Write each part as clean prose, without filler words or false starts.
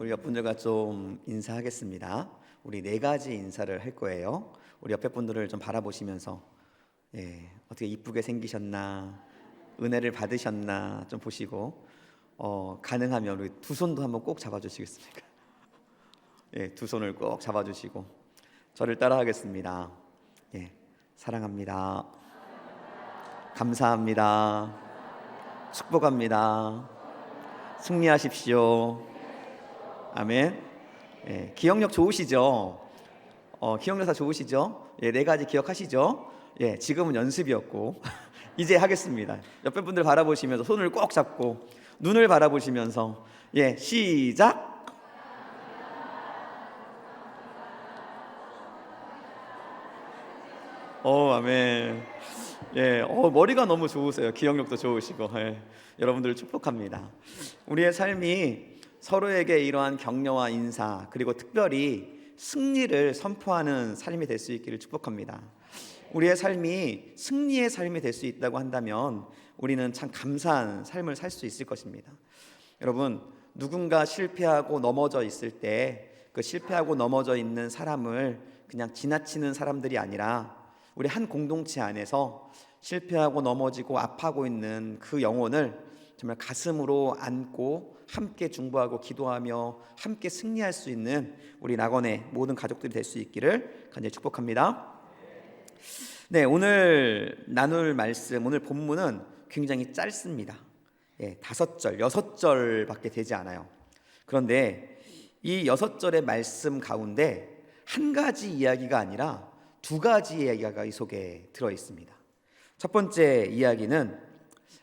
우리 옆 분들과 좀 인사하겠습니다. 우리 네 가지 인사를 할 거예요. 우리 옆에 분들을 좀 바라보시면서 어떻게 이쁘게 생기셨나, 은혜를 받으셨나 좀 보시고 가능하면 우리 두 손도 한번 꼭 잡아주시겠습니까? 두 손을 꼭 잡아주시고 저를 따라하겠습니다. 사랑합니다. 감사합니다. 축복합니다. 승리하십시오. 아멘. 기억력 좋으시죠? 기억력 다 좋으시죠? 네 가지 기억하시죠? 지금은 연습이었고 이제 하겠습니다. 옆에 분들 바라보시면서 손을 꼭 잡고 눈을 바라보시면서 시작. 아멘. 머리가 너무 좋으세요. 기억력도 좋으시고 여러분들 축복합니다. 우리의 삶이 서로에게 이러한 격려와 인사 그리고 특별히 승리를 선포하는 삶이 될 수 있기를 축복합니다. 우리의 삶이 승리의 삶이 될 수 있다고 한다면 우리는 참 감사한 삶을 살 수 있을 것입니다. 여러분, 누군가 실패하고 넘어져 있을 때 그 실패하고 넘어져 있는 사람을 그냥 지나치는 사람들이 아니라 우리 한 공동체 안에서 실패하고 넘어지고 아파하고 있는 그 영혼을 정말 가슴으로 안고 함께 중보하고 기도하며 함께 승리할 수 있는 우리 낙원의 모든 가족들이 될 수 있기를 간절히 축복합니다. 오늘 나눌 말씀, 오늘 본문은 굉장히 짧습니다. 5절, 6절밖에 되지 않아요. 그런데 이 6절의 말씀 가운데 한 가지 이야기가 아니라 두 가지 이야기가 이 속에 들어 있습니다. 첫 번째 이야기는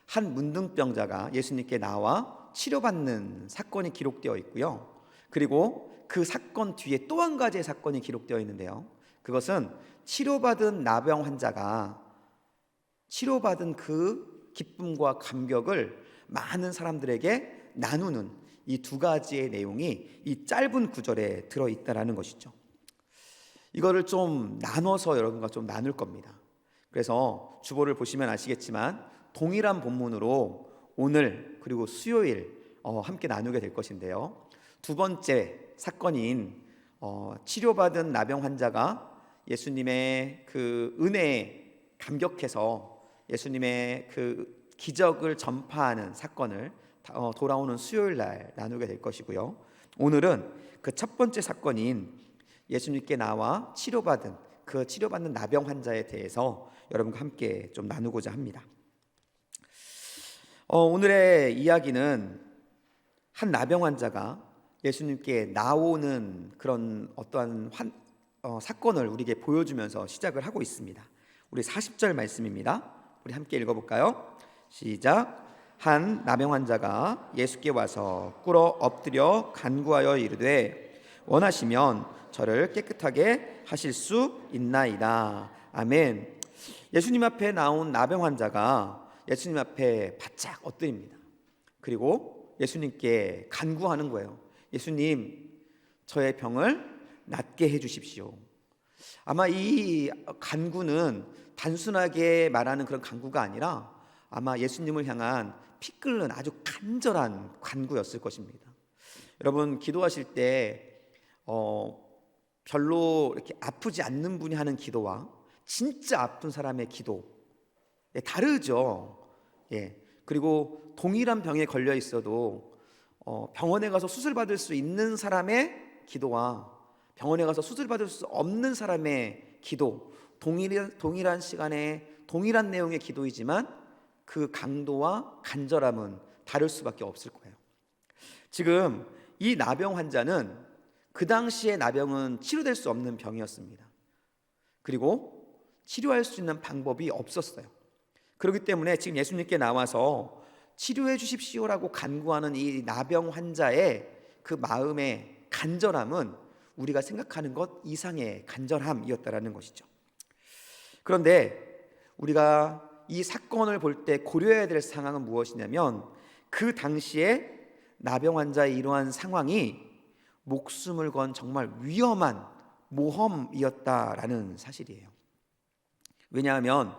한 문둥병자가 예수님께 나와 치료받는 사건이 기록되어 있고요. 그리고 그 사건 뒤에 또 한 가지의 사건이 기록되어 있는데요. 그것은 치료받은 나병 환자가 치료받은 그 기쁨과 감격을 많은 사람들에게 나누는 이 두 가지의 내용이 이 짧은 구절에 들어있다는 것이죠. 이거를 좀 나눠서 여러분과 좀 나눌 겁니다. 그래서 주보를 보시면 아시겠지만 동일한 본문으로 오늘 그리고 수요일 함께 나누게 될 것인데요. 두 번째 사건인 치료받은 나병 환자가 예수님의 그 은혜에 감격해서 예수님의 그 기적을 전파하는 사건을 돌아오는 수요일 날 나누게 될 것이고요. 오늘은 그 첫 번째 사건인 예수님께 나와 치료받는 나병 환자에 대해서 여러분과 함께 좀 나누고자 합니다. 오늘의 이야기는 한 나병 환자가 예수님께 나오는 그런 어떠한 사건을 우리에게 보여주면서 시작을 하고 있습니다. 우리 40절 말씀입니다. 우리 함께 읽어볼까요? 시작. 한 나병 환자가 예수께 와서 꿇어 엎드려 간구하여 이르되 원하시면 저를 깨끗하게 하실 수 있나이다. 아멘. 예수님 앞에 나온 나병 환자가 예수님 앞에 바짝 엎드립니다. 그리고 예수님께 간구하는 거예요. 예수님, 저의 병을 낫게 해주십시오. 아마 이 간구는 단순하게 말하는 그런 간구가 아니라 아마 예수님을 향한 피 끓는 아주 간절한 간구였을 것입니다. 여러분, 기도하실 때 별로 이렇게 아프지 않는 분이 하는 기도와 진짜 아픈 사람의 기도 다르죠. 그리고 동일한 병에 걸려 있어도 병원에 가서 수술 받을 수 있는 사람의 기도와 병원에 가서 수술 받을 수 없는 사람의 기도, 동일한 시간에 동일한 내용의 기도이지만 그 강도와 간절함은 다를 수밖에 없을 거예요. 지금 이 나병 환자는 그 당시의 나병은 치료될 수 없는 병이었습니다. 그리고 치료할 수 있는 방법이 없었어요. 그렇기 때문에 지금 예수님께 나와서 치료해 주십시오라고 간구하는 이 나병 환자의 그 마음의 간절함은 우리가 생각하는 것 이상의 간절함이었다라는 것이죠. 그런데 우리가 이 사건을 볼 때 고려해야 될 상황은 무엇이냐면 그 당시에 나병 환자의 이러한 상황이 목숨을 건 정말 위험한 모험이었다라는 사실이에요. 왜냐하면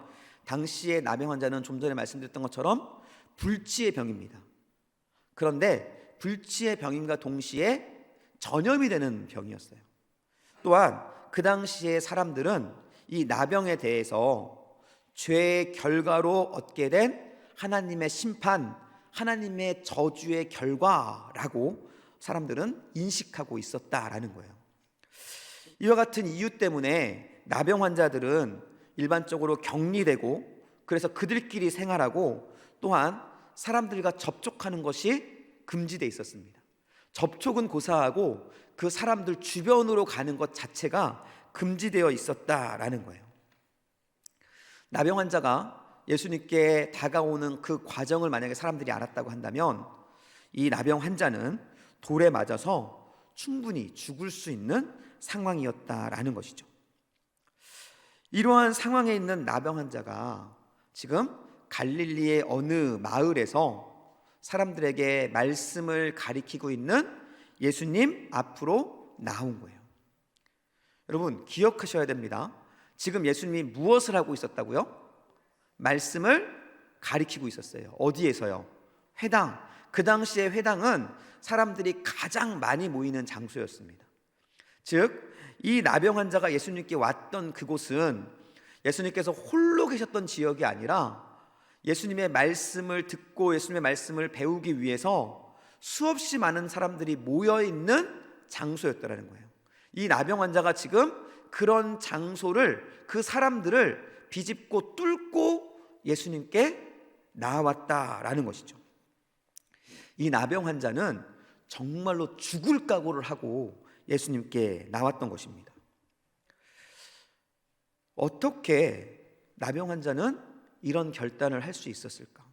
당시의 나병 환자는 좀 전에 말씀드렸던 것처럼 불치의 병입니다. 그런데 불치의 병임과 동시에 전염이 되는 병이었어요. 또한 그 당시의 사람들은 이 나병에 대해서 죄의 결과로 얻게 된 하나님의 심판, 하나님의 저주의 결과라고 사람들은 인식하고 있었다라는 거예요. 이와 같은 이유 때문에 나병 환자들은 일반적으로 격리되고, 그래서 그들끼리 생활하고, 또한 사람들과 접촉하는 것이 금지되어 있었습니다. 접촉은 고사하고 그 사람들 주변으로 가는 것 자체가 금지되어 있었다라는 거예요. 나병 환자가 예수님께 다가오는 그 과정을 만약에 사람들이 알았다고 한다면, 이 나병 환자는 돌에 맞아서 충분히 죽을 수 있는 상황이었다라는 것이죠. 이러한 상황에 있는 나병 환자가 지금 갈릴리의 어느 마을에서 사람들에게 말씀을 가리키고 있는 예수님 앞으로 나온 거예요. 여러분, 기억하셔야 됩니다. 지금 예수님이 무엇을 하고 있었다고요? 말씀을 가리키고 있었어요. 어디에서요? 회당. 그 당시의 회당은 사람들이 가장 많이 모이는 장소였습니다. 즉, 이 나병 환자가 예수님께 왔던 그곳은 예수님께서 홀로 계셨던 지역이 아니라 예수님의 말씀을 듣고 예수님의 말씀을 배우기 위해서 수없이 많은 사람들이 모여있는 장소였다는 거예요. 이 나병 환자가 지금 그런 장소를, 그 사람들을 비집고 뚫고 예수님께 나왔다라는 것이죠. 이 나병 환자는 정말로 죽을 각오를 하고 예수님께 나왔던 것입니다. 어떻게 나병 환자는 이런 결단을 할 수 있었을까?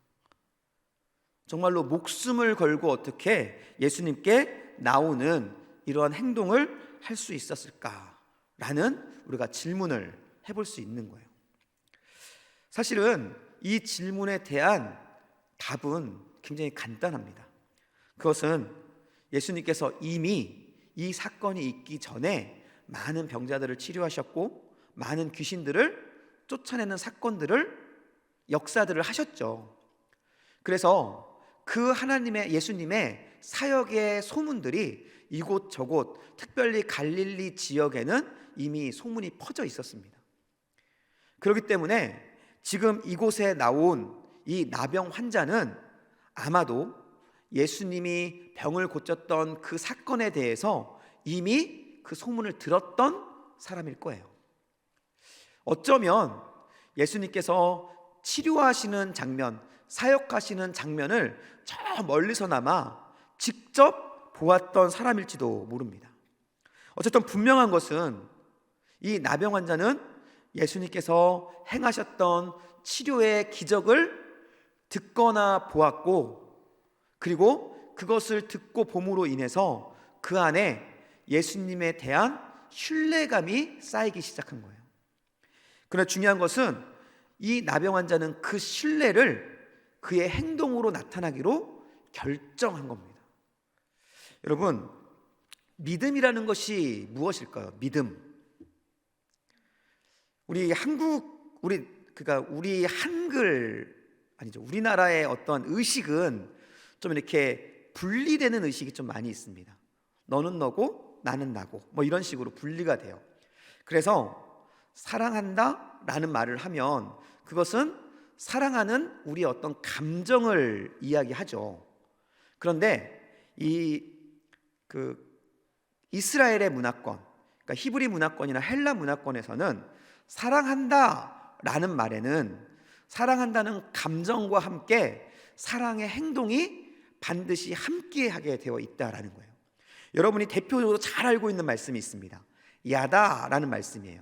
정말로 목숨을 걸고 어떻게 예수님께 나오는 이러한 행동을 할 수 있었을까라는 우리가 질문을 해볼 수 있는 거예요. 사실은 이 질문에 대한 답은 굉장히 간단합니다. 그것은 예수님께서 이미 이 사건이 있기 전에 많은 병자들을 치료하셨고 많은 귀신들을 쫓아내는 사건들을, 역사들을 하셨죠. 그래서 그 하나님의, 예수님의 사역의 소문들이 이곳저곳, 특별히 갈릴리 지역에는 이미 소문이 퍼져 있었습니다. 그렇기 때문에 지금 이곳에 나온 이 나병 환자는 아마도 예수님이 병을 고쳤던 그 사건에 대해서 이미 그 소문을 들었던 사람일 거예요. 어쩌면 예수님께서 치료하시는 장면, 사역하시는 장면을 저 멀리서나마 직접 보았던 사람일지도 모릅니다. 어쨌든 분명한 것은 이 나병 환자는 예수님께서 행하셨던 치료의 기적을 듣거나 보았고, 그리고 그것을 듣고 봄으로 인해서 그 안에 예수님에 대한 신뢰감이 쌓이기 시작한 거예요. 그러나 중요한 것은 이 나병 환자는 그 신뢰를 그의 행동으로 나타나기로 결정한 겁니다. 여러분, 믿음이라는 것이 무엇일까요? 믿음. 우리 한글 아니죠. 우리나라의 어떤 의식은 좀 이렇게 분리되는 의식이 좀 많이 있습니다. 너는 너고 나는 나고 뭐 이런 식으로 분리가 돼요. 그래서 사랑한다 라는 말을 하면 그것은 사랑하는 우리의 어떤 감정을 이야기하죠. 그런데 이스라엘의 문화권, 그러니까 히브리 문화권이나 헬라 문화권에서는 사랑한다 라는 말에는 사랑한다는 감정과 함께 사랑의 행동이 반드시 함께하게 되어 있다라는 거예요. 여러분이 대표적으로 잘 알고 있는 말씀이 있습니다. 야다라는 말씀이에요.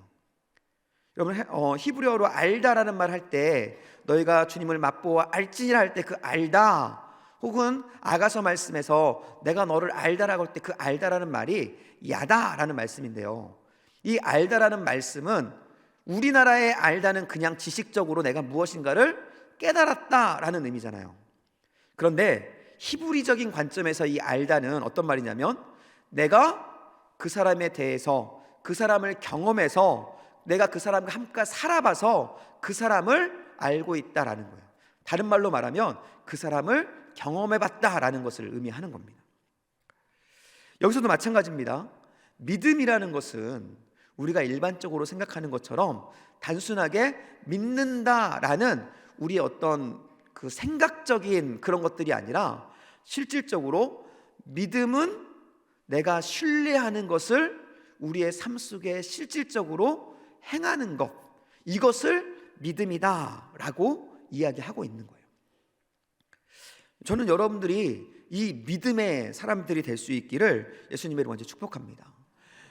여러분, 히브리어로 알다라는 말 할 때 너희가 주님을 맛보아 알지니라 할 때 그 알다, 혹은 아가서 말씀에서 내가 너를 알다라고 할 때 그 알다라는 말이 야다라는 말씀인데요, 이 알다라는 말씀은 우리나라의 알다는 그냥 지식적으로 내가 무엇인가를 깨달았다라는 의미잖아요. 그런데 히브리적인 관점에서 이 알다는 어떤 말이냐면 내가 그 사람에 대해서, 그 사람을 경험해서, 내가 그 사람과 함께 살아봐서 그 사람을 알고 있다라는 거예요. 다른 말로 말하면 그 사람을 경험해봤다라는 것을 의미하는 겁니다. 여기서도 마찬가지입니다. 믿음이라는 것은 우리가 일반적으로 생각하는 것처럼 단순하게 믿는다라는 우리의 어떤 그 생각적인 그런 것들이 아니라, 실질적으로 믿음은 내가 신뢰하는 것을 우리의 삶 속에 실질적으로 행하는 것, 이것을 믿음이다라고 이야기하고 있는 거예요. 저는 여러분들이 이 믿음의 사람들이 될 수 있기를 예수님의 이름으로 먼저 축복합니다.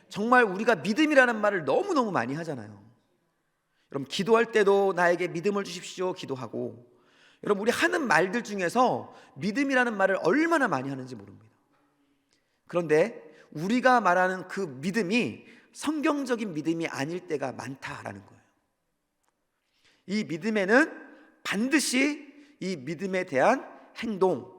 정말 우리가 믿음이라는 말을 너무너무 많이 하잖아요. 여러분, 기도할 때도 나에게 믿음을 주십시오 기도하고, 여러분, 우리 하는 말들 중에서 믿음이라는 말을 얼마나 많이 하는지 모릅니다. 그런데 우리가 말하는 그 믿음이 성경적인 믿음이 아닐 때가 많다라는 거예요. 이 믿음에는 반드시 이 믿음에 대한 행동,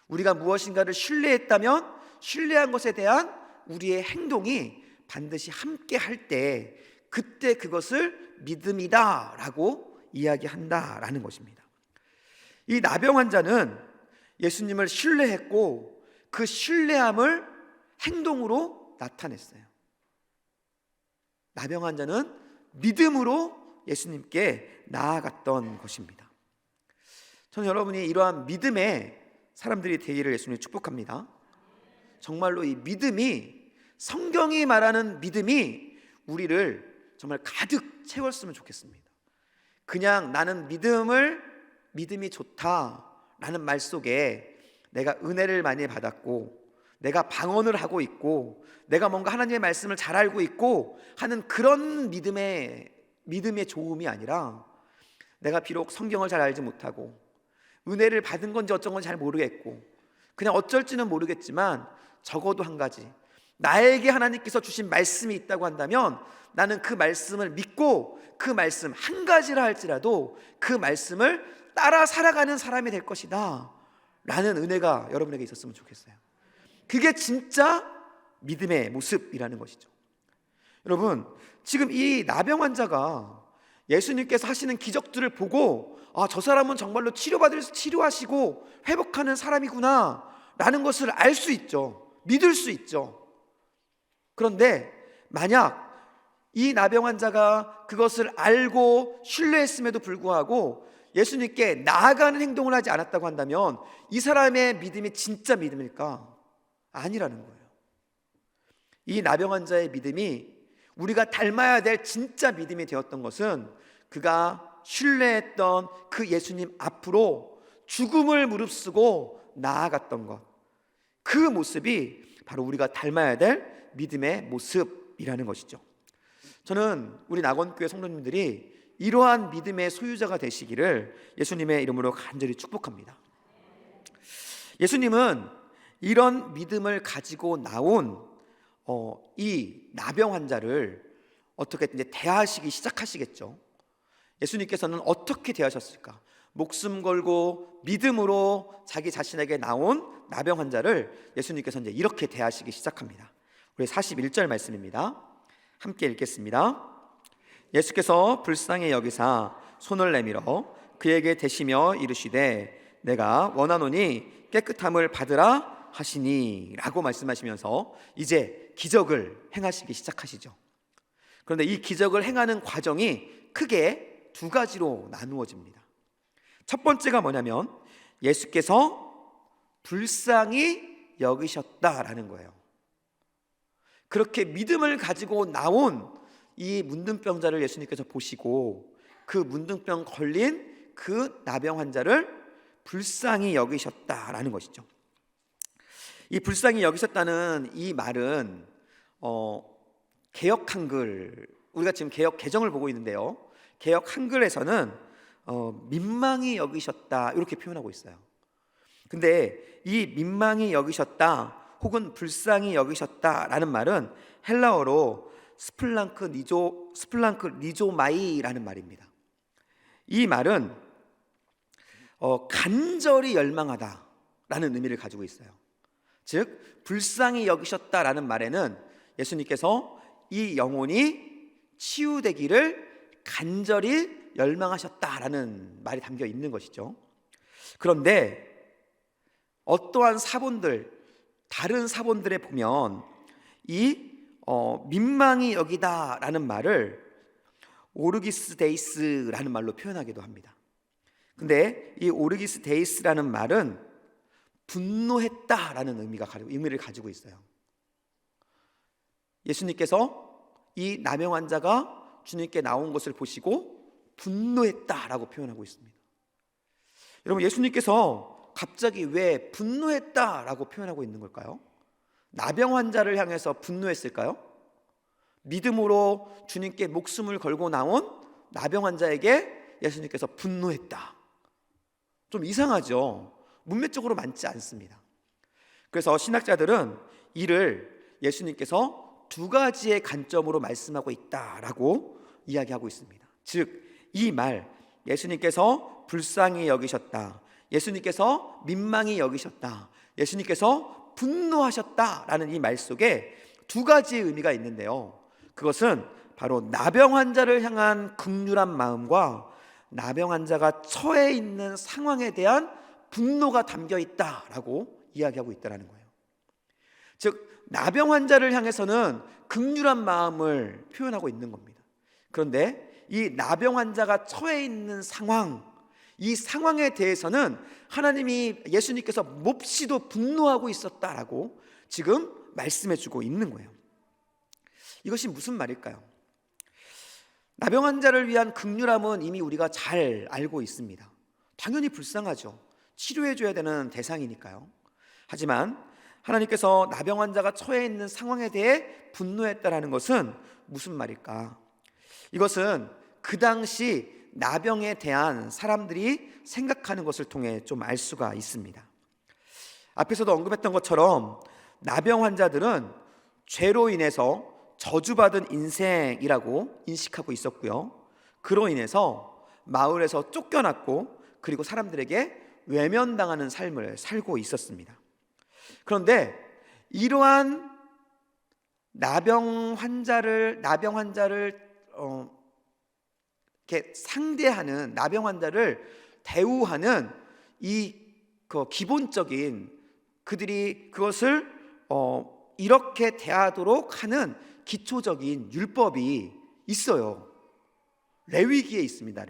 우리가 무엇인가를 신뢰했다면 신뢰한 것에 대한 우리의 행동이 반드시 함께 할 때, 그때 그것을 믿음이다 라고 이야기한다라는 것입니다. 이 나병 환자는 예수님을 신뢰했고 그 신뢰함을 행동으로 나타냈어요. 나병 환자는 믿음으로 예수님께 나아갔던 것입니다. 저는 여러분이 이러한 믿음의 사람들이 되기를 예수님 축복합니다. 정말로 이 믿음이, 성경이 말하는 믿음이 우리를 정말 가득 채웠으면 좋겠습니다. 그냥 나는 믿음이 좋다라는 말 속에 내가 은혜를 많이 받았고, 내가 방언을 하고 있고, 내가 뭔가 하나님의 말씀을 잘 알고 있고 하는 그런 믿음의 좋음이 아니라, 내가 비록 성경을 잘 알지 못하고 은혜를 받은 건지 어쩐 건지 잘 모르겠고 그냥 어쩔지는 모르겠지만, 적어도 한 가지, 나에게 하나님께서 주신 말씀이 있다고 한다면 나는 그 말씀을 믿고 그 말씀 한 가지라 할지라도 그 말씀을 따라 살아가는 사람이 될 것이다 라는 은혜가 여러분에게 있었으면 좋겠어요. 그게 진짜 믿음의 모습이라는 것이죠. 여러분, 지금 이 나병 환자가 예수님께서 하시는 기적들을 보고, 아, 저 사람은 정말로 치료하시고 회복하는 사람이구나 라는 것을 알 수 있죠. 믿을 수 있죠. 그런데 만약 이 나병 환자가 그것을 알고 신뢰했음에도 불구하고 예수님께 나아가는 행동을 하지 않았다고 한다면 이 사람의 믿음이 진짜 믿음일까? 아니라는 거예요. 이 나병 환자의 믿음이 우리가 닮아야 될 진짜 믿음이 되었던 것은, 그가 신뢰했던 그 예수님 앞으로 죽음을 무릅쓰고 나아갔던 것, 그 모습이 바로 우리가 닮아야 될 믿음의 모습이라는 것이죠. 저는 우리 낙원교회 성도님들이 이러한 믿음의 소유자가 되시기를 예수님의 이름으로 간절히 축복합니다. 예수님은 이런 믿음을 가지고 나온 이 나병 환자를 어떻게 이제 대하시기 시작하시겠죠. 예수님께서는 어떻게 대하셨을까? 목숨 걸고 믿음으로 자기 자신에게 나온 나병 환자를 예수님께서 이제 이렇게 대하시기 시작합니다. 우리 41절 말씀입니다. 함께 읽겠습니다. 예수께서 불쌍히 여기사 손을 내밀어 그에게 대시며 이르시되 내가 원하노니 깨끗함을 받으라 하시니 라고 말씀하시면서 이제 기적을 행하시기 시작하시죠. 그런데 이 기적을 행하는 과정이 크게 두 가지로 나누어집니다. 첫 번째가 뭐냐면 예수께서 불쌍히 여기셨다라는 거예요. 그렇게 믿음을 가지고 나온 이 문둥병자를 예수님께서 보시고 그 문둥병 걸린 그 나병 환자를 불쌍히 여기셨다라는 것이죠. 이 불쌍히 여기셨다는 이 말은 개역 한글, 우리가 지금 개역 개정을 보고 있는데요, 개역 한글에서는 민망히 여기셨다 이렇게 표현하고 있어요. 근데 이 민망히 여기셨다 혹은 불쌍히 여기셨다라는 말은 헬라어로 스플랑크 리조마이라는 말입니다. 이 말은 간절히 열망하다라는 의미를 가지고 있어요. 즉 불쌍히 여기셨다라는 말에는 예수님께서 이 영혼이 치유되기를 간절히 열망하셨다라는 말이 담겨 있는 것이죠. 그런데 어떠한 사본들, 다른 사본들에 보면 이 민망히 여기다라는 말을 오르기스 데이스라는 말로 표현하기도 합니다. 근데 이 오르기스 데이스라는 말은 분노했다라는 의미를 가지고 있어요. 예수님께서 이 나병 환자가 주님께 나온 것을 보시고 분노했다라고 표현하고 있습니다. 여러분, 예수님께서 갑자기 왜 분노했다라고 표현하고 있는 걸까요? 나병 환자를 향해서 분노했을까요? 믿음으로 주님께 목숨을 걸고 나온 나병 환자에게 예수님께서 분노했다. 좀 이상하죠? 문맥적으로 맞지 않습니다. 그래서 신학자들은 이를 예수님께서 두 가지의 관점으로 말씀하고 있다라고 이야기하고 있습니다. 즉, 이 말, 예수님께서 불쌍히 여기셨다, 예수님께서 민망히 여기셨다, 예수님께서 분노하셨다라는 이 말 속에 두 가지의 의미가 있는데요, 그것은 바로 나병 환자를 향한 긍휼한 마음과 나병 환자가 처해 있는 상황에 대한 분노가 담겨 있다라고 이야기하고 있다는 거예요. 즉, 나병 환자를 향해서는 긍휼한 마음을 표현하고 있는 겁니다. 그런데 이 나병 환자가 처해 있는 상황, 이 상황에 대해서는 하나님이, 예수님께서 몹시도 분노하고 있었다라고 지금 말씀해 주고 있는 거예요. 이것이 무슨 말일까요? 나병 환자를 위한 긍휼함은 이미 우리가 잘 알고 있습니다. 당연히 불쌍하죠. 치료해 줘야 되는 대상이니까요. 하지만 하나님께서 나병 환자가 처해 있는 상황에 대해 분노했다라는 것은 무슨 말일까? 이것은 그 당시 나병에 대한 사람들이 생각하는 것을 통해 좀 알 수가 있습니다. 앞에서도 언급했던 것처럼 나병 환자들은 죄로 인해서 저주받은 인생이라고 인식하고 있었고요, 그로 인해서 마을에서 쫓겨났고 그리고 사람들에게 외면당하는 삶을 살고 있었습니다. 그런데 이러한 나병 환자를 이렇게 상대하는, 나병 환자를 대우하는 이 기본적인, 그들이 그것을 이렇게 대하도록 하는 기초적인 율법이 있어요. 레위기에 있습니다.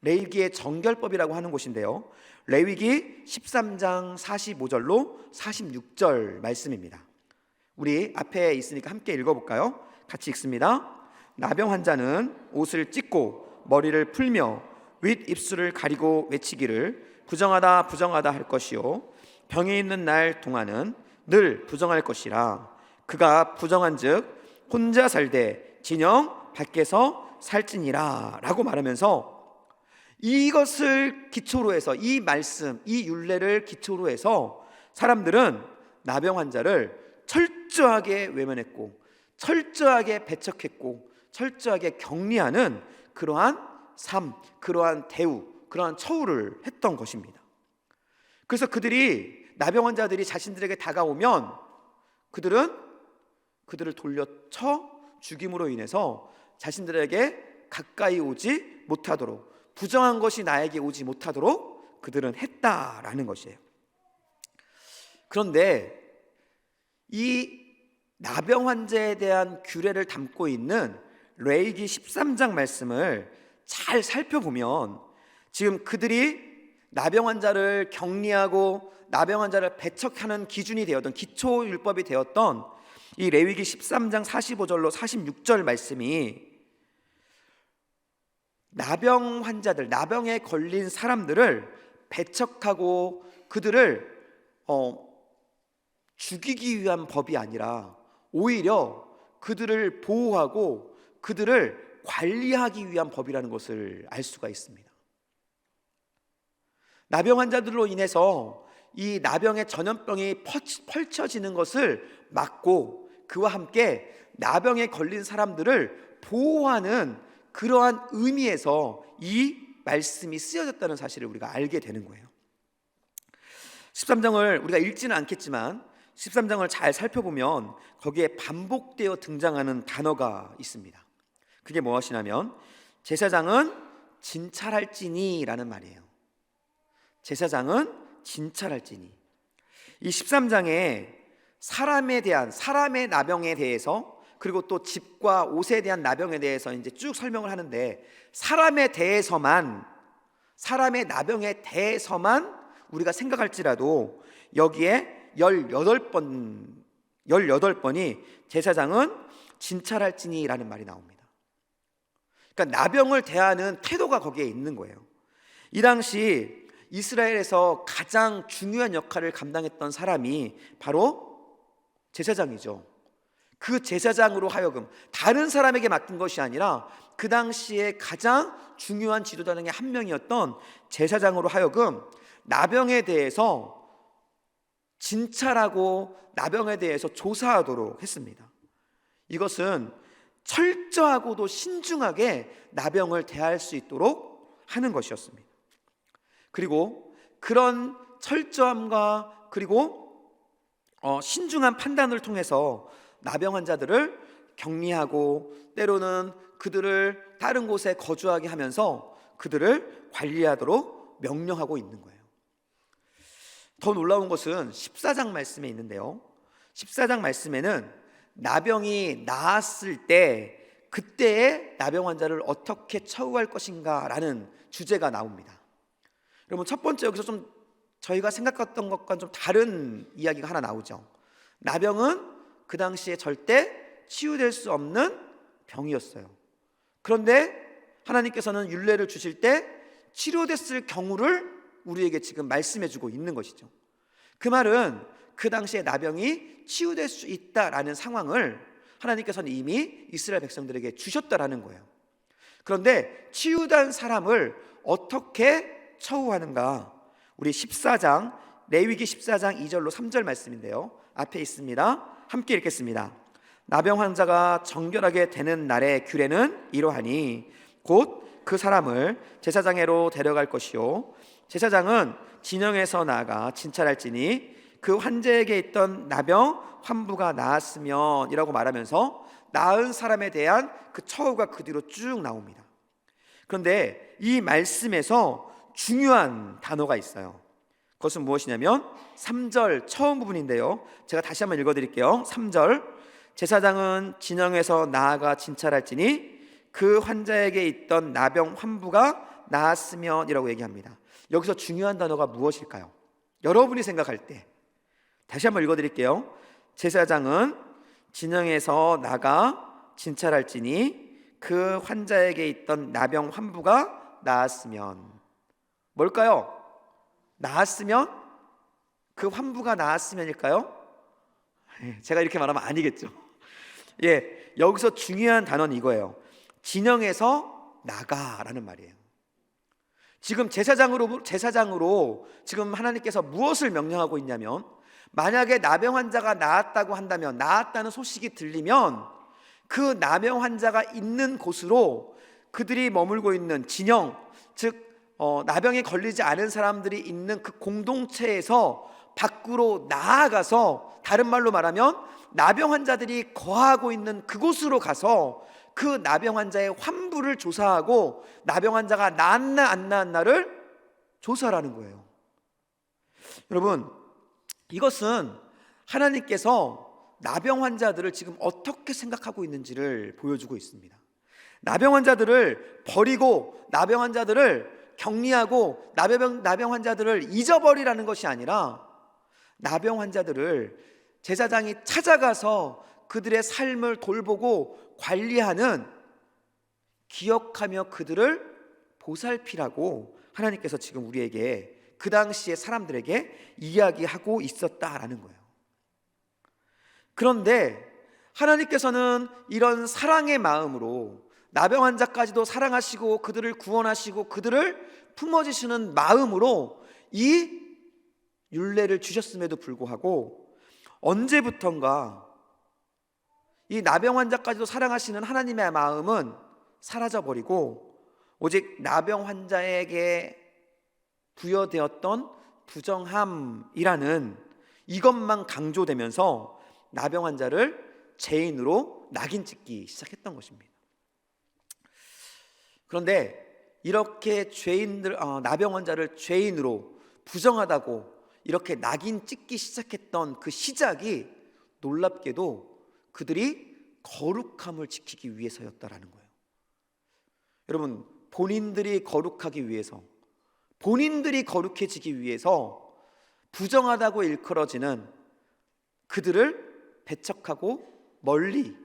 레위기의 정결법이라고 하는 곳인데요, 레위기 13장 45절로 46절 말씀입니다. 우리 앞에 있으니까 함께 읽어볼까요? 같이 읽습니다. 나병 환자는 옷을 찢고 머리를 풀며 윗 입술을 가리고 외치기를 부정하다 부정하다 할 것이요, 병이 있는 날 동안은 늘 부정할 것이라. 그가 부정한즉 혼자 살되 진영 밖에서 살지니라 라고 말하면서, 이것을 기초로 해서, 이 말씀, 이 율례를 기초로 해서 사람들은 나병 환자를 철저하게 외면했고 철저하게 배척했고 철저하게 격리하는 그러한 삶, 그러한 대우, 그러한 처우를 했던 것입니다. 그래서 나병 환자들이 자신들에게 다가오면 그들을 돌려쳐 죽임으로 인해서 자신들에게 가까이 오지 못하도록, 부정한 것이 나에게 오지 못하도록 그들은 했다라는 것이에요. 그런데 이 나병 환자에 대한 규례를 담고 있는 레위기 13장 말씀을 잘 살펴보면, 지금 그들이 나병 환자를 격리하고 나병 환자를 배척하는 기준이 되었던, 기초 율법이 되었던 이 레위기 13장 45절로 46절 말씀이 나병 환자들, 나병에 걸린 사람들을 배척하고 그들을 죽이기 위한 법이 아니라 오히려 그들을 보호하고 그들을 관리하기 위한 법이라는 것을 알 수가 있습니다. 나병 환자들로 인해서 이 나병의 전염병이 펼쳐지는 것을 막고 그와 함께 나병에 걸린 사람들을 보호하는 그러한 의미에서 이 말씀이 쓰여졌다는 사실을 우리가 알게 되는 거예요. 13장을 우리가 읽지는 않겠지만 13장을 잘 살펴보면 거기에 반복되어 등장하는 단어가 있습니다. 그게 무엇이냐면 제사장은 진찰할지니 라는 말이에요. 제사장은 진찰할지니. 이 13장에 사람의 나병에 대해서, 그리고 또 집과 옷에 대한 나병에 대해서 이제 쭉 설명을 하는데, 사람의 나병에 대해서만 우리가 생각할지라도 여기에 18번이 제사장은 진찰할지니라는 말이 나옵니다. 그러니까 나병을 대하는 태도가 거기에 있는 거예요. 이 당시 이스라엘에서 가장 중요한 역할을 감당했던 사람이 바로 제사장이죠. 그 제사장으로 하여금, 다른 사람에게 맡긴 것이 아니라 그 당시에 가장 중요한 지도자 중에 한 명이었던 제사장으로 하여금 나병에 대해서 진찰하고 나병에 대해서 조사하도록 했습니다. 이것은 철저하고도 신중하게 나병을 대할 수 있도록 하는 것이었습니다. 그리고 그런 철저함과 그리고 신중한 판단을 통해서 나병 환자들을 격리하고, 때로는 그들을 다른 곳에 거주하게 하면서 그들을 관리하도록 명령하고 있는 거예요. 더 놀라운 것은 14장 말씀에 있는데요, 14장 말씀에는 나병이 나았을 때 그때의 나병 환자를 어떻게 처우할 것인가 라는 주제가 나옵니다. 여러분, 첫 번째 여기서 좀 저희가 생각했던 것과 좀 다른 이야기가 하나 나오죠. 나병은 그 당시에 절대 치유될 수 없는 병이었어요. 그런데 하나님께서는 율례를 주실 때 치료됐을 경우를 우리에게 지금 말씀해 주고 있는 것이죠. 그 말은 그 당시에 나병이 치유될 수 있다라는 상황을 하나님께서는 이미 이스라엘 백성들에게 주셨다라는 거예요. 그런데 치유된 사람을 어떻게 처우하는가? 우리 14장, 레위기 14장 2절로 3절 말씀인데요, 앞에 있습니다. 함께 읽겠습니다. 나병 환자가 정결하게 되는 날의 규례는 이러하니 곧 그 사람을 제사장에로 데려갈 것이요, 제사장은 진영에서 나아가 진찰할지니 그 환자에게 있던 나병 환부가 나았으면 이라고 말하면서 나은 사람에 대한 그 처우가 그 뒤로 쭉 나옵니다. 그런데 이 말씀에서 중요한 단어가 있어요. 그것은 무엇이냐면 3절 처음 부분인데요, 제가 다시 한번 읽어드릴게요. 3절, 제사장은 진영에서 나아가 진찰할지니 그 환자에게 있던 나병 환부가 나았으면 이라고 얘기합니다. 여기서 중요한 단어가 무엇일까요? 여러분이 생각할 때 다시 한번 읽어드릴게요. 제사장은 진영에서 나가 진찰할지니 그 환자에게 있던 나병 환부가 나았으면, 뭘까요? 나았으면? 그 환부가 나았으면일까요? 제가 이렇게 말하면 아니겠죠. 여기서 중요한 단어는 이거예요. 진영에서 나가라는 말이에요. 지금 제사장으로 지금 하나님께서 무엇을 명령하고 있냐면, 만약에 나병 환자가 나았다고 한다면, 나았다는 소식이 들리면 그 나병 환자가 있는 곳으로 그들이 머물고 있는 진영, 즉 나병에 걸리지 않은 사람들이 있는 그 공동체에서 밖으로 나아가서, 다른 말로 말하면 나병 환자들이 거하고 있는 그곳으로 가서 그 나병 환자의 환부를 조사하고 나병 환자가 나았나 안 나았나를 조사하라는 거예요. 여러분, 이것은 하나님께서 나병 환자들을 지금 어떻게 생각하고 있는지를 보여주고 있습니다. 나병 환자들을 버리고 나병 환자들을 격리하고 나병 환자들을 잊어버리라는 것이 아니라, 나병 환자들을 제사장이 찾아가서 그들의 삶을 돌보고 관리하는, 기억하며 그들을 보살피라고 하나님께서 지금 우리에게, 그 당시의 사람들에게 이야기하고 있었다라는 거예요. 그런데 하나님께서는 이런 사랑의 마음으로 나병 환자까지도 사랑하시고 그들을 구원하시고 그들을 품어주시는 마음으로 이 율례를 주셨음에도 불구하고 언제부턴가 이 나병 환자까지도 사랑하시는 하나님의 마음은 사라져버리고 오직 나병 환자에게 부여되었던 부정함이라는 이것만 강조되면서 나병 환자를 죄인으로 낙인 찍기 시작했던 것입니다. 그런데 이렇게 나병 환자를 죄인으로 부정하다고 이렇게 낙인 찍기 시작했던 그 시작이 놀랍게도 그들이 거룩함을 지키기 위해서였다라는 거예요. 여러분, 본인들이 거룩하기 위해서, 본인들이 거룩해지기 위해서 부정하다고 일컬어지는 그들을 배척하고 멀리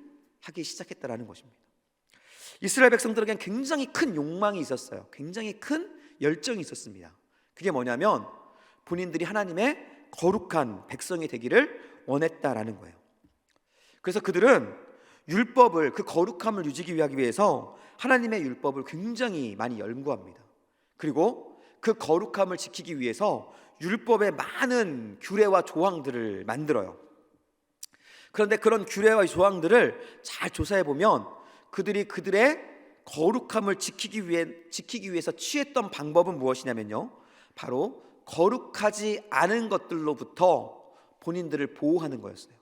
하기 시작했다라는 것입니다. 이스라엘 백성들에겐 굉장히 큰 욕망이 있었어요. 굉장히 큰 열정이 있었습니다. 그게 뭐냐면 본인들이 하나님의 거룩한 백성이 되기를 원했다라는 거예요. 그래서 그들은 율법을, 그 거룩함을 유지하기 위해서 하나님의 율법을 굉장히 많이 연구합니다. 그리고 그 거룩함을 지키기 위해서 율법의 많은 규례와 조항들을 만들어요. 그런데 그런 규례와 조항들을 잘 조사해 보면 그들이 그들의 거룩함을 지키기 위해서 취했던 방법은 무엇이냐면요, 바로 거룩하지 않은 것들로부터 본인들을 보호하는 거였어요.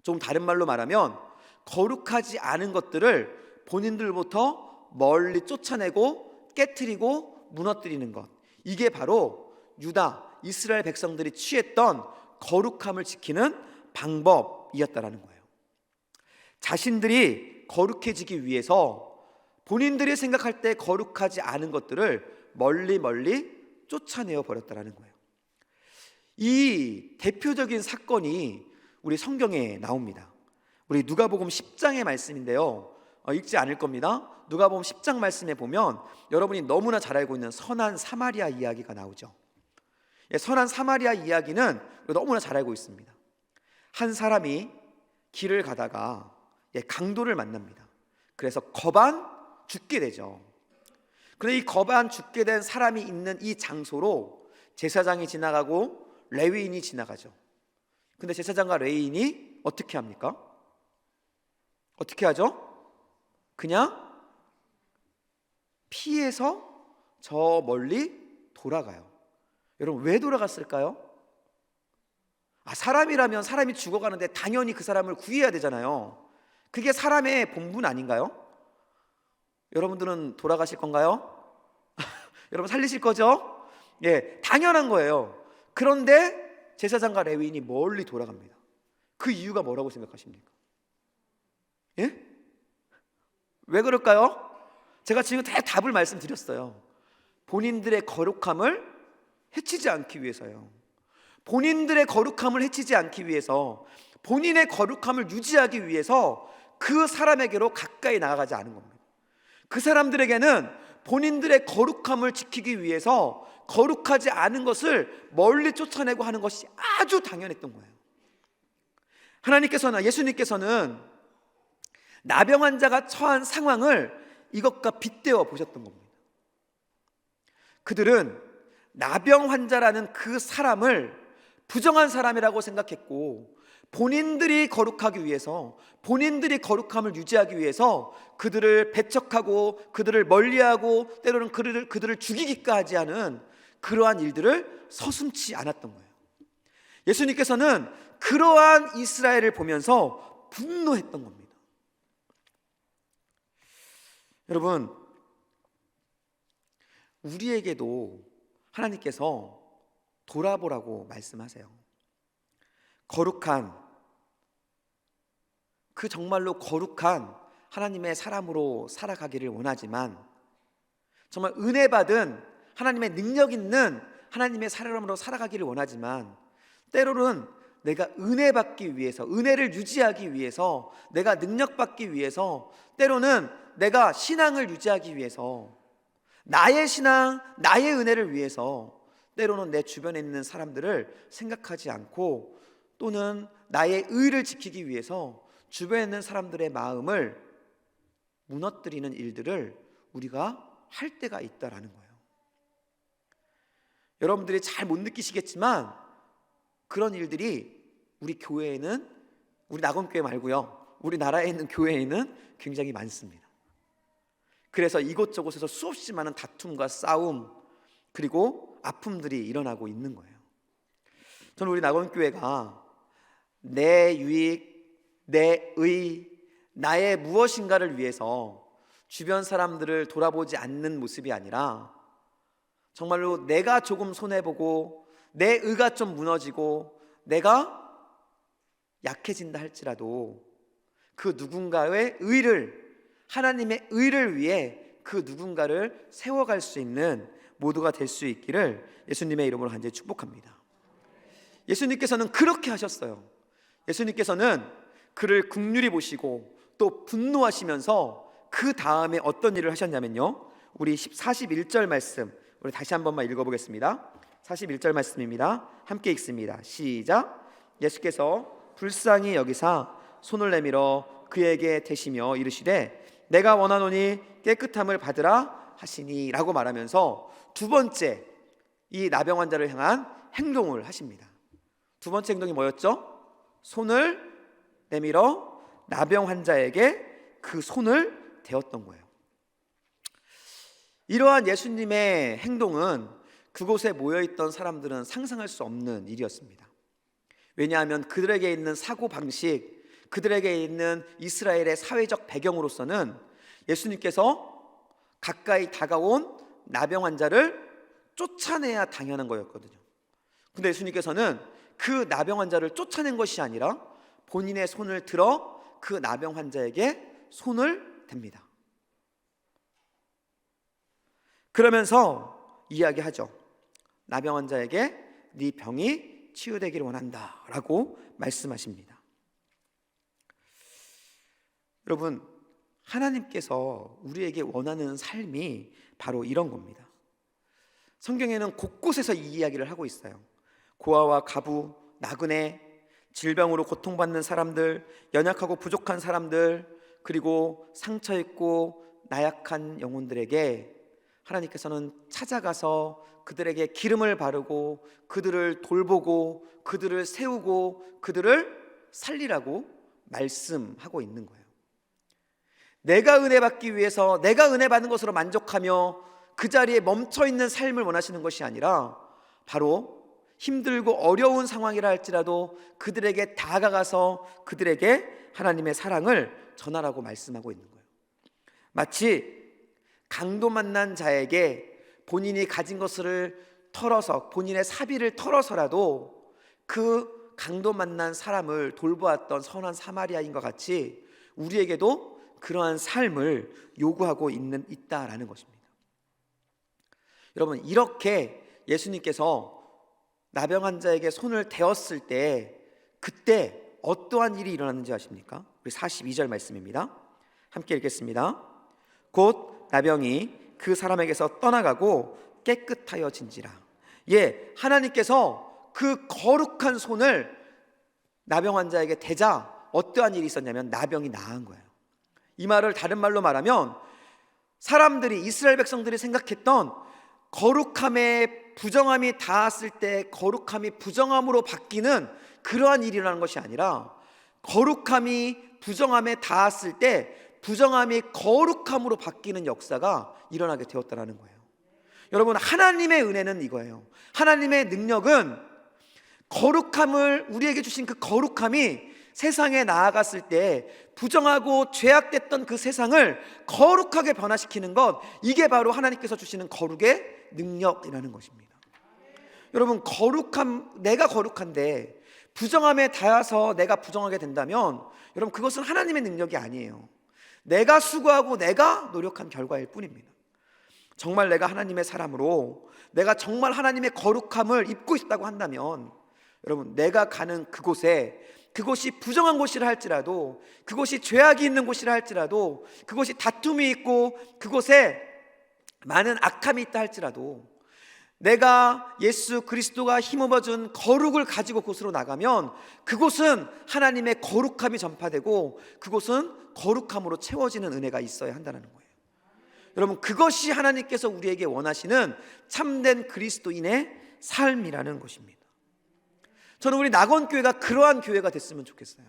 좀 다른 말로 말하면 거룩하지 않은 것들을 본인들부터 멀리 쫓아내고 깨트리고 무너뜨리는 것, 이게 바로 유다, 이스라엘 백성들이 취했던 거룩함을 지키는 방법이었다라는 거예요. 자신들이 거룩해지기 위해서 본인들이 생각할 때 거룩하지 않은 것들을 멀리 쫓아내어 버렸다라는 거예요. 이 대표적인 사건이 우리 성경에 나옵니다. 우리 누가복음 10장의 말씀인데요, 읽지 않을 겁니다. 누가복음 10장 말씀에 보면 여러분이 너무나 잘 알고 있는 선한 사마리아 이야기가 나오죠. 선한 사마리아 이야기는 너무나 잘 알고 있습니다. 한 사람이 길을 가다가 강도를 만납니다. 그래서 겁안 죽게 되죠. 그런데 이 겁안 죽게 된 사람이 있는 이 장소로 제사장이 지나가고 레위인이 지나가죠. 근데 제사장과 레위인이 어떻게 합니까? 어떻게 하죠? 그냥 피해서 저 멀리 돌아가요. 여러분, 왜 돌아갔을까요? 사람이라면 사람이 죽어가는데 당연히 그 사람을 구해야 되잖아요. 그게 사람의 본분 아닌가요? 여러분들은 돌아가실 건가요? 여러분 살리실 거죠? 당연한 거예요. 그런데 제사장과 레위인이 멀리 돌아갑니다. 그 이유가 뭐라고 생각하십니까? 왜 그럴까요? 제가 지금 다 답을 말씀드렸어요. 본인들의 거룩함을 해치지 않기 위해서요. 본인들의 거룩함을 해치지 않기 위해서, 본인의 거룩함을 유지하기 위해서 그 사람에게로 가까이 나아가지 않은 겁니다. 그 사람들에게는 본인들의 거룩함을 지키기 위해서 거룩하지 않은 것을 멀리 쫓아내고 하는 것이 아주 당연했던 거예요. 예수님께서는 나병 환자가 처한 상황을 이것과 빗대어 보셨던 겁니다. 그들은 나병 환자라는 그 사람을 부정한 사람이라고 생각했고, 본인들이 거룩하기 위해서, 본인들이 거룩함을 유지하기 위해서 그들을 배척하고 그들을 멀리하고 때로는 그들을 죽이기까지 하는 그러한 일들을 서슴지 않았던 거예요. 예수님께서는 그러한 이스라엘을 보면서 분노했던 겁니다. 여러분, 우리에게도 하나님께서 돌아보라고 말씀하세요. 거룩한, 그 정말로 거룩한 하나님의 사람으로 살아가기를 원하지만, 정말 은혜 받은 하나님의 능력 있는 하나님의 사람으로 살아가기를 원하지만, 때로는 내가 은혜 받기 위해서, 은혜를 유지하기 위해서, 내가 능력 받기 위해서, 때로는 내가 신앙을 유지하기 위해서, 나의 신앙, 나의 은혜를 위해서 때로는 내 주변에 있는 사람들을 생각하지 않고, 또는 나의 의를 지키기 위해서 주변에 있는 사람들의 마음을 무너뜨리는 일들을 우리가 할 때가 있다라는 거예요. 여러분들이 잘 못 느끼시겠지만 그런 일들이 우리 교회에는, 우리 낙원교회 말고요, 우리나라에 있는 교회에는 굉장히 많습니다. 그래서 이곳저곳에서 수없이 많은 다툼과 싸움, 그리고 아픔들이 일어나고 있는 거예요. 저는 우리 낙원교회가 내 유익, 내 의, 나의 무엇인가를 위해서 주변 사람들을 돌아보지 않는 모습이 아니라, 정말로 내가 조금 손해보고 내 의가 좀 무너지고 내가 약해진다 할지라도 그 누군가의 의를, 하나님의 의를 위해 그 누군가를 세워갈 수 있는 모두가 될 수 있기를 예수님의 이름으로 간절히 축복합니다. 예수님께서는 그렇게 하셨어요. 예수님께서는 그를 긍휼히 보시고 또 분노하시면서 그 다음에 어떤 일을 하셨냐면요, 우리 41절 말씀 우리 다시 한 번만 읽어보겠습니다. 41절 말씀입니다. 함께 읽습니다. 시작. 예수께서 불쌍히 여기사 손을 내밀어 그에게 대시며 이르시되 내가 원하노니 깨끗함을 받으라 하시니 라고 말하면서 두 번째 이 나병 환자를 향한 행동을 하십니다. 두 번째 행동이 뭐였죠? 손을 내밀어 나병 환자에게 그 손을 대었던 거예요. 이러한 예수님의 행동은 그곳에 모여있던 사람들은 상상할 수 없는 일이었습니다. 왜냐하면 그들에게 있는 사고방식, 그들에게 있는 이스라엘의 사회적 배경으로서는 예수님께서 가까이 다가온 나병 환자를 쫓아내야 당연한 거였거든요. 근데 예수님께서는 그 나병 환자를 쫓아낸 것이 아니라 본인의 손을 들어 그 나병 환자에게 손을 댑니다. 그러면서 이야기하죠. 나병 환자에게 네 병이 치유되기를 원한다 라고 말씀하십니다. 여러분, 하나님께서 우리에게 원하는 삶이 바로 이런 겁니다. 성경에는 곳곳에서 이 이야기를 하고 있어요. 고아와 가부, 나그네, 질병으로 고통받는 사람들, 연약하고 부족한 사람들, 그리고 상처 있고 나약한 영혼들에게 하나님께서는 찾아가서 그들에게 기름을 바르고 그들을 돌보고 그들을 세우고 그들을 살리라고 말씀하고 있는 거예요. 내가 은혜 받기 위해서 내가 은혜 받는 것으로 만족하며 그 자리에 멈춰 있는 삶을 원하시는 것이 아니라 바로 힘들고 어려운 상황이라 할지라도 그들에게 다가가서 그들에게 하나님의 사랑을 전하라고 말씀하고 있는 거예요. 마치 강도 만난 자에게 본인이 가진 것을 털어서, 본인의 사비를 털어서라도 그 강도 만난 사람을 돌보았던 선한 사마리아인과 같이 우리에게도 그러한 삶을 요구하고 있다라는 것입니다. 여러분, 이렇게 예수님께서 나병 환자에게 손을 대었을 때 그때 어떠한 일이 일어났는지 아십니까? 우리 42절 말씀입니다. 함께 읽겠습니다. 곧 나병이 그 사람에게서 떠나가고 깨끗하여진지라. 예, 하나님께서 그 거룩한 손을 나병 환자에게 대자 어떠한 일이 있었냐면 나병이 나은 거예요. 이 말을 다른 말로 말하면 사람들이, 이스라엘 백성들이 생각했던 거룩함에 부정함이 닿았을 때 거룩함이 부정함으로 바뀌는 그러한 일이라는 것이 아니라 거룩함이 부정함에 닿았을 때 부정함이 거룩함으로 바뀌는 역사가 일어나게 되었다는 거예요. 여러분, 하나님의 은혜는 이거예요. 하나님의 능력은 거룩함을, 우리에게 주신 그 거룩함이 세상에 나아갔을 때 부정하고 죄악됐던 그 세상을 거룩하게 변화시키는 것, 이게 바로 하나님께서 주시는 거룩의 능력이라는 것입니다. 여러분, 내가 거룩한데 부정함에 닿아서 내가 부정하게 된다면 여러분, 그것은 하나님의 능력이 아니에요. 내가 수고하고 내가 노력한 결과일 뿐입니다. 정말 내가 하나님의 사람으로 내가 정말 하나님의 거룩함을 입고 있다고 한다면 여러분, 내가 가는 그곳이 부정한 곳이라 할지라도, 그곳이 죄악이 있는 곳이라 할지라도, 그곳이 다툼이 있고 그곳에 많은 악함이 있다 할지라도 내가 예수 그리스도가 힘입어 준 거룩을 가지고 그곳으로 나가면 그곳은 하나님의 거룩함이 전파되고 그곳은 거룩함으로 채워지는 은혜가 있어야 한다는 거예요. 여러분, 그것이 하나님께서 우리에게 원하시는 참된 그리스도인의 삶이라는 것입니다. 저는 우리 낙원교회가 그러한 교회가 됐으면 좋겠어요.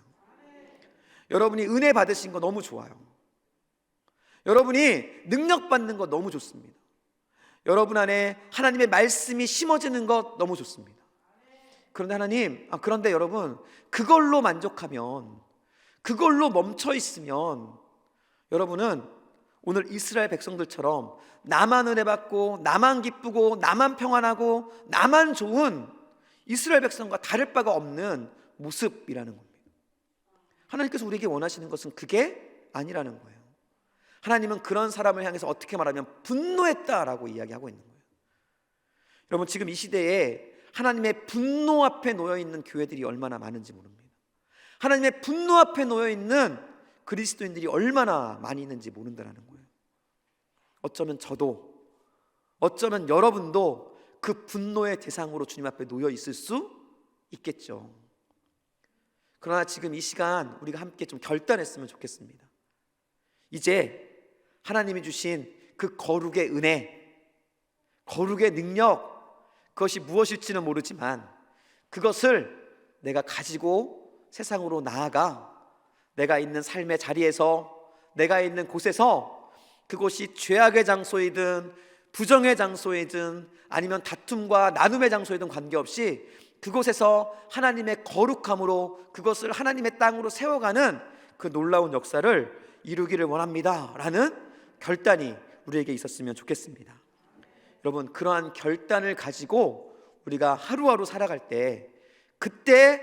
여러분이 은혜 받으신 거 너무 좋아요. 여러분이 능력 받는 거 너무 좋습니다. 여러분 안에 하나님의 말씀이 심어지는 것 너무 좋습니다. 그런데 여러분, 그걸로 만족하면, 그걸로 멈춰 있으면 여러분은 오늘 이스라엘 백성들처럼 나만 은혜 받고 나만 기쁘고 나만 평안하고 나만 좋은 이스라엘 백성과 다를 바가 없는 모습이라는 겁니다. 하나님께서 우리에게 원하시는 것은 그게 아니라는 거예요. 하나님은 그런 사람을 향해서 어떻게 말하면 분노했다라고 이야기하고 있는 거예요. 여러분, 지금 이 시대에 하나님의 분노 앞에 놓여 있는 교회들이 얼마나 많은지 모릅니다. 하나님의 분노 앞에 놓여 있는 그리스도인들이 얼마나 많이 있는지 모른다는 거예요. 어쩌면 저도, 어쩌면 여러분도 그 분노의 대상으로 주님 앞에 놓여 있을 수 있겠죠. 그러나 지금 이 시간 우리가 함께 좀 결단했으면 좋겠습니다. 이제 하나님이 주신 그 거룩의 은혜, 거룩의 능력, 그것이 무엇일지는 모르지만 그것을 내가 가지고 세상으로 나아가 내가 있는 삶의 자리에서, 내가 있는 곳에서, 그곳이 죄악의 장소이든 부정의 장소이든 아니면 다툼과 나눔의 장소이든 관계없이 그곳에서 하나님의 거룩함으로 그것을 하나님의 땅으로 세워가는 그 놀라운 역사를 이루기를 원합니다 라는 결단이 우리에게 있었으면 좋겠습니다. 여러분, 그러한 결단을 가지고 우리가 하루하루 살아갈 때, 그때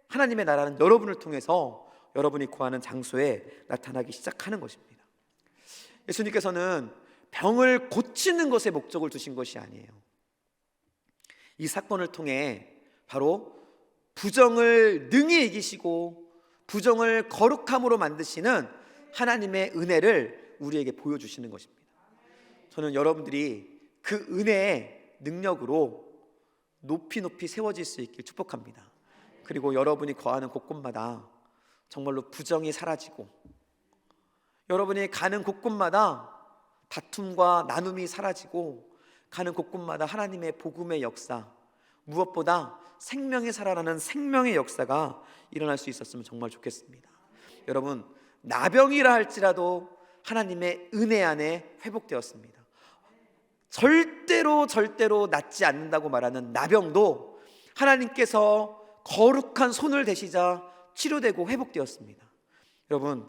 하나님의 나라는 여러분을 통해서 여러분이 구하는 장소에 나타나기 시작하는 것입니다. 예수님께서는 병을 고치는 것에 목적을 두신 것이 아니에요. 이 사건을 통해 바로 부정을 능히 이기시고 부정을 거룩함으로 만드시는 하나님의 은혜를 우리에게 보여주시는 것입니다. 저는 여러분들이 그 은혜의 능력으로 높이 높이 세워질 수 있길 축복합니다. 그리고 여러분이 거하는 곳곳마다 정말로 부정이 사라지고, 여러분이 가는 곳곳마다 다툼과 나눔이 사라지고, 가는 곳곳마다 하나님의 복음의 역사, 무엇보다 생명이 살아나는 생명의 역사가 일어날 수 있었으면 정말 좋겠습니다. 여러분, 나병이라 할지라도 하나님의 은혜 안에 회복되었습니다. 절대로 낫지 않는다고 말하는 나병도 하나님께서 거룩한 손을 대시자 치료되고 회복되었습니다. 여러분,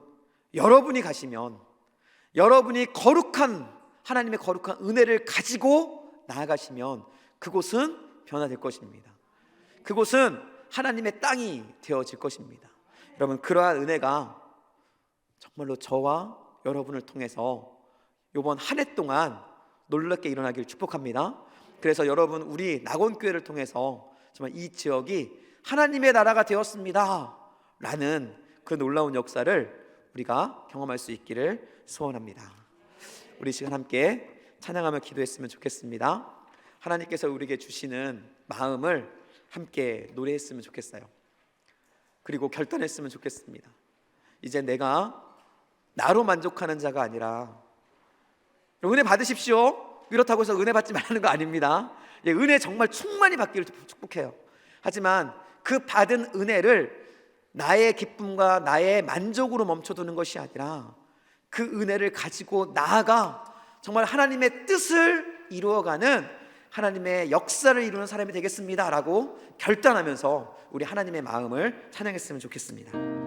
여러분이 가시면, 여러분이 거룩한 하나님의 거룩한 은혜를 가지고 나아가시면 그곳은 변화될 것입니다. 그곳은 하나님의 땅이 되어질 것입니다. 여러분, 그러한 은혜가 정말로 저와 여러분을 통해서 이번 한 해 동안 놀랍게 일어나길 축복합니다. 그래서 여러분, 우리 낙원교회를 통해서 정말 이 지역이 하나님의 나라가 되었습니다 라는 그 놀라운 역사를 우리가 경험할 수 있기를 소원합니다. 우리 시간 함께 찬양하며 기도했으면 좋겠습니다. 하나님께서 우리에게 주시는 마음을 함께 노래했으면 좋겠어요. 그리고 결단했으면 좋겠습니다. 이제 내가 나로 만족하는 자가 아니라, 은혜 받으십시오. 그렇다고 해서 은혜 받지 말라는 거 아닙니다. 은혜 정말 충만히 받기를 축복해요. 하지만 그 받은 은혜를 나의 기쁨과 나의 만족으로 멈춰두는 것이 아니라 그 은혜를 가지고 나아가 정말 하나님의 뜻을 이루어가는, 하나님의 역사를 이루는 사람이 되겠습니다 라고 결단하면서 우리 하나님의 마음을 찬양했으면 좋겠습니다.